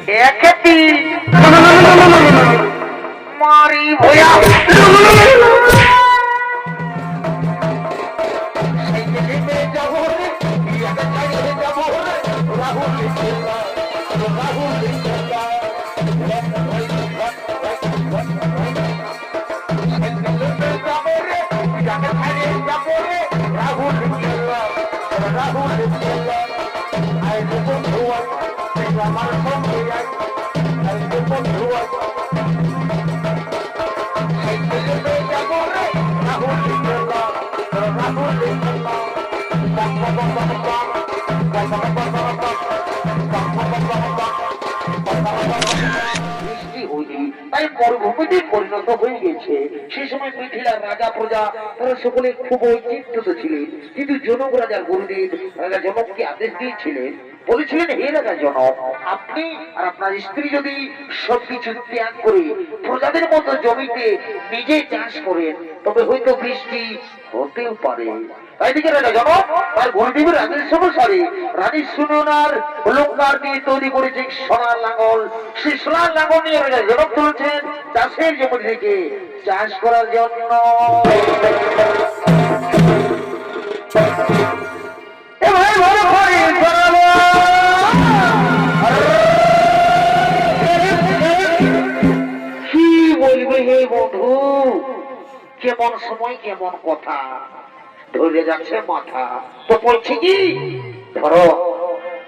একটি মারি ভয়া তাই মরুভূমিতে পরিণত হয়ে গেছে। সেই সময় মিথিলার রাজা প্রজা তারা সকলে খুব চিন্তিত ছিলেন, কিন্তু জনক রাজার গুরুদেব রাজা জনককে আদেশ দিয়েছিলেন, বলেছিলেন, হে রাজা জনক, আপনি আর আপনার স্ত্রী যদি সবকিছু ত্যাগ করে প্রজাদের মতো জমিতে নিজে চাষ করেন তবে হয়তো বৃষ্টি হতেও পারে। তাই দিকে রাজা জনক তার গুরুদেবের আদেশ অনুসারে রানী সুনয়নার অলঙ্কার দিয়ে তৈরি করেছে সোনার লাঙ্গল। সেই সোনার লাঙ্গল নিয়ে রাজা জনক চলছেন চাষের জমি থেকে চাষ করার জন্য। কি বলবে হে বন্ধু, কেমন সময় কেমন কথা, ধরে যাচ্ছে মাথা। তো বলছি কি, ধরো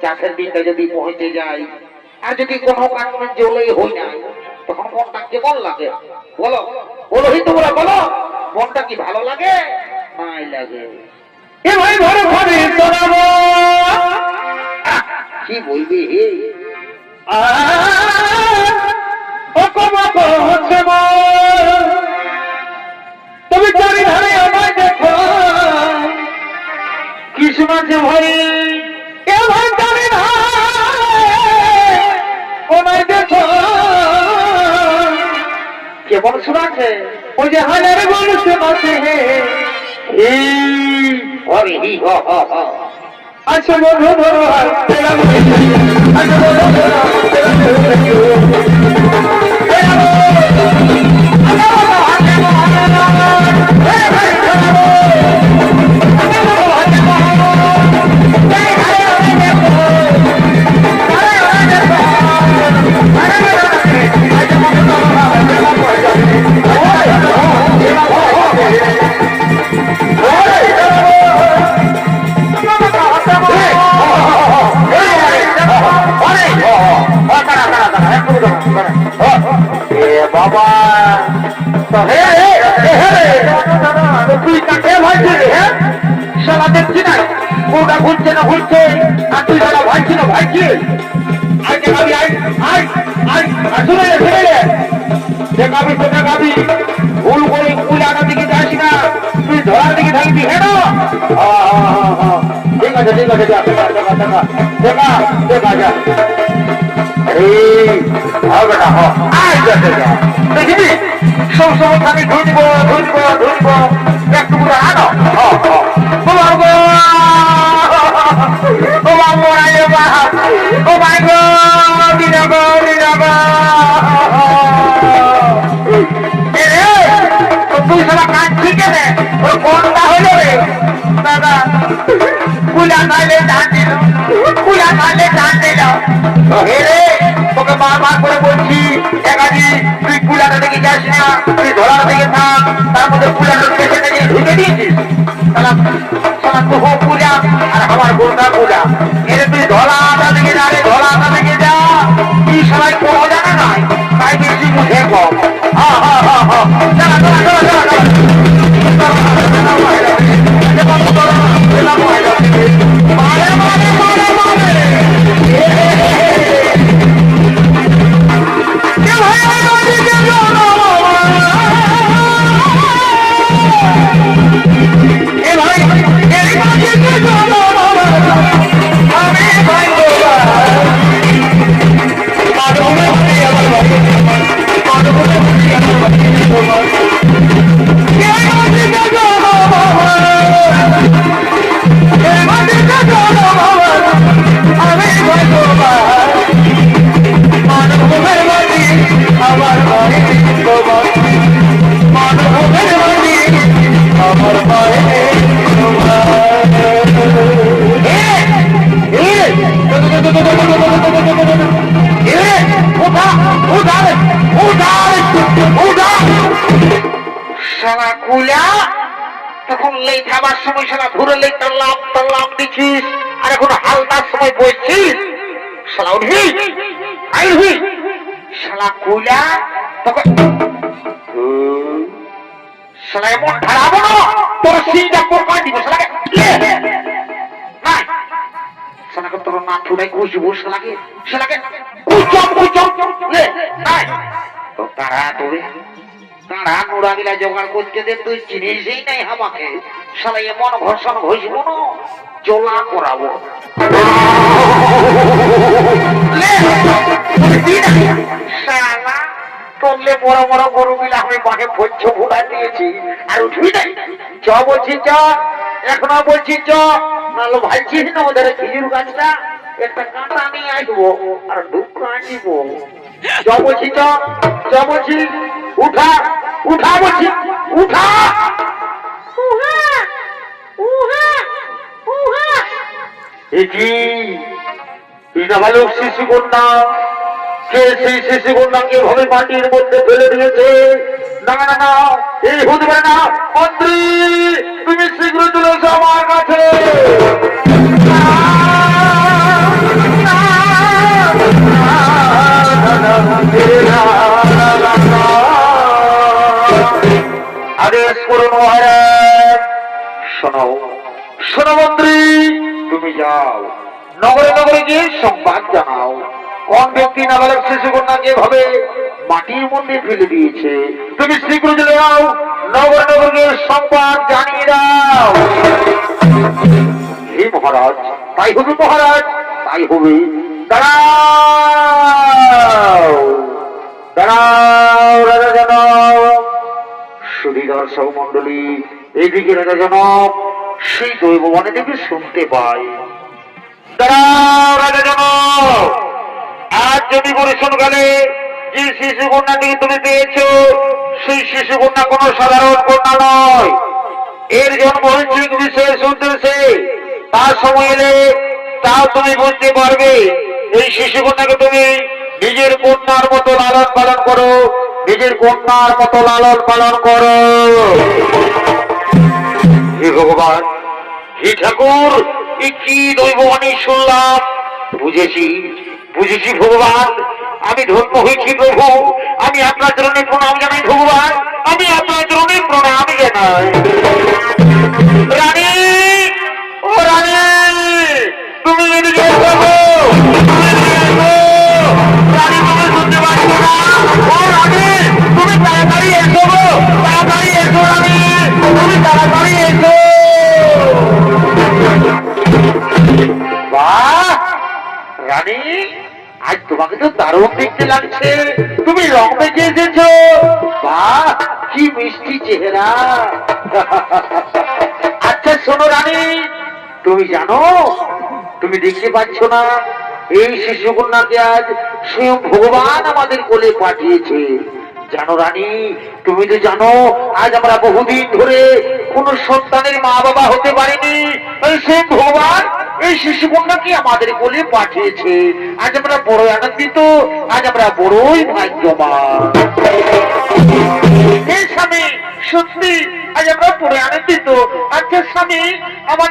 চাষের দিনটা যদি পৌঁছে যায় আর যদি কোনো কারণে জলেই হই না, তখন মনটা কেমন লাগে বলো? বলো হি তোমরা বলো, মনটা কি ভালো লাগে? নাই লাগে। কি বলবি হে, তুমি চারিধারে আমায় দেখো কি শোনাচ্ছে ভাই, কেমন শোনাচ্ছে? ওই যে হাজারে মানুষ শোনাচ্ছে হে আচ্ছা বন্ধু ধরো বাবা, তুই কাকে ভাইছিস? হ্যাঁ সালা দেখছি না ওটা ঘুরছে না ঘুরছে, আর তুই সালা ভাইছি না ভাইছি। দেখাবি তো দেখাবি, ভুল করে কুলাটার দিকে যাস না, তুই ধরার দিকে থাকবি। হ্যাঁ ঠিক আছে ঠিক আছে, দেখা দেখা দেখা যা দেখিবি সবসময় খালি ধুনব ধুনব ধুনব, একটু করে আনো তুই সারা কাজ ঠিক আছে, ওর কোনটা হলো রে দাদা? কুলা খাইলে টান দিল, কুলা খাইলে টান দিল। তোকে বারবার করে বলছি একাজি তুই কুলাটা দেখে যাস না, তুই ধরার দিকে থাক, তার মধ্যে কুলাটা ঢুকে দিয়েছিস। তো হোক পূজা আর আমার গোটা পূজা, এর তুই ধলাটা দিকে যা রে, ধলাটা দিকে যা। কি সবাই কোনো জানে নাই, তাই বেশি বুঝে কম। সারা কুলা তখন লেখাবার সময় সারা ধরে লেখা লাভ দিচ্ছিস, আর এখন হালকার সময় বসছিস। শালা উঠবি আইবি শালা কুলা তখন শালা এমন খারাপ না তোর সিংটা পরকাই দিব শালাকে নাই শালাকে তোর না ছুড়াই ঘুষবো শালাকে লে নাই তো তারা তোরে তারা নোড়া গিলা জোগাড় করতে দে, তুই চিনিসই নাই আমাকে। শালা এমন ঘর্ষণ ঘষবো না চলা করাবো। শালা তোরলে বড় বড় গরু গিলা আমি বাঘে ভোজ্য ভুড়া দিয়েছি, আর উঠবি নাই। চ বলছি চ, এখনো বলছি চ, নাহলে ভাইছিস না ওদের খেজুর গাছটা একটা কাঁটা নিয়ে আসবো আর দুঃখ আনিব। চ বলছি চ বলছি, উঠা বলছি উঠা। ভালো শিশু কন্যা, কে সেই শিশু কন্যাকে ভাবে মাটির মধ্যে ফেলে দিয়েছে? না না না, এই হতে পারে না। মন্ত্রী, তুমি শীঘ্র চলে এসো আমার কাছে। আদেশ করুন মহারাজ। শোনো মন্ত্রী, তুমি যাও নগরে গিয়ে সংবাদ জানাও কোন ব্যক্তি নাবালক শিশু কন্যাকে ভাবে মাটির মধ্যে ফেলে দিয়েছে। তুমি শীঘ্র চলে যাও, নগরে গিয়ে সংবাদ জানিয়ে দাও। হে মহারাজ, তাই হবে মহারাজ, তাই হবে। দাঁড়াও রাজা জনক। সুধী দর্শক মন্ডলী, এদিকে রাজা জনক সেই দৈববাণী থেকে শুনতে পাই। দাঁড়াও রাজা জনক, আজ যদি বরিশনকালে যে শিশু কন্যাটিকে তুমি পেয়েছো, সেই শিশু কন্যা কোন সাধারণ কন্যা নয়। এর জন্ম হয়েছে বিশেষ উদ্দেশ্যে। তার সময় এলে তাও তুমি বুঝতে পারবে। এই শিশু কন্যাকে তুমি নিজের কন্যার মতো লালন পালন করো, নিজের কন্যার মতো লালন পালন করো। হে ভগবান, হে ঠাকুর, কি দৈববাণী শুনলাম। বুঝেছি ভগবান, আমি ধন্য হয়েছি প্রভু। আমি আপনার চরণে প্রণাম জানাই ভগবান, আমি আপনার চরণে প্রণাম জানাই। রানী, ও রানী, তুমি এদিকে এসো। রানী, তুমি শুনতে পাচ্ছ না? ও রানী, তুমি তাড়াতাড়ি এসো, তাড়াতাড়ি এসো রানী, তুমি তাড়াতাড়ি এসো। বাহ রানী, আজ তোমাকে তো দারুণ দেখতে লাগছে। তুমি রং মেখে এসেছো। বাহ, কি মিষ্টি চেহারা। আচ্ছা শোনো রানী, তুমি জানো, তুমি দেখতে পাচ্ছ না এই শিশু কন্যাকে আজ স্বয়ং ভগবান আমাদের কোলে পাঠিয়েছে। জানো রানী, তুমি তো জানো আজ আমরা বহুদিন ধরে কোন সন্তানের মা বাবা হতে পারিনি। সেই ভগবান এই শিশু কন্যাকে আমাদের কোলে পাঠিয়েছে। আজ আমরা বড় আনন্দিত, আজ আমরা বড়ই ভাগ্যবান। স্বামী, সত্যি আজ আমরা বড় আনন্দিত। আচ্ছা স্বামী, আমাদের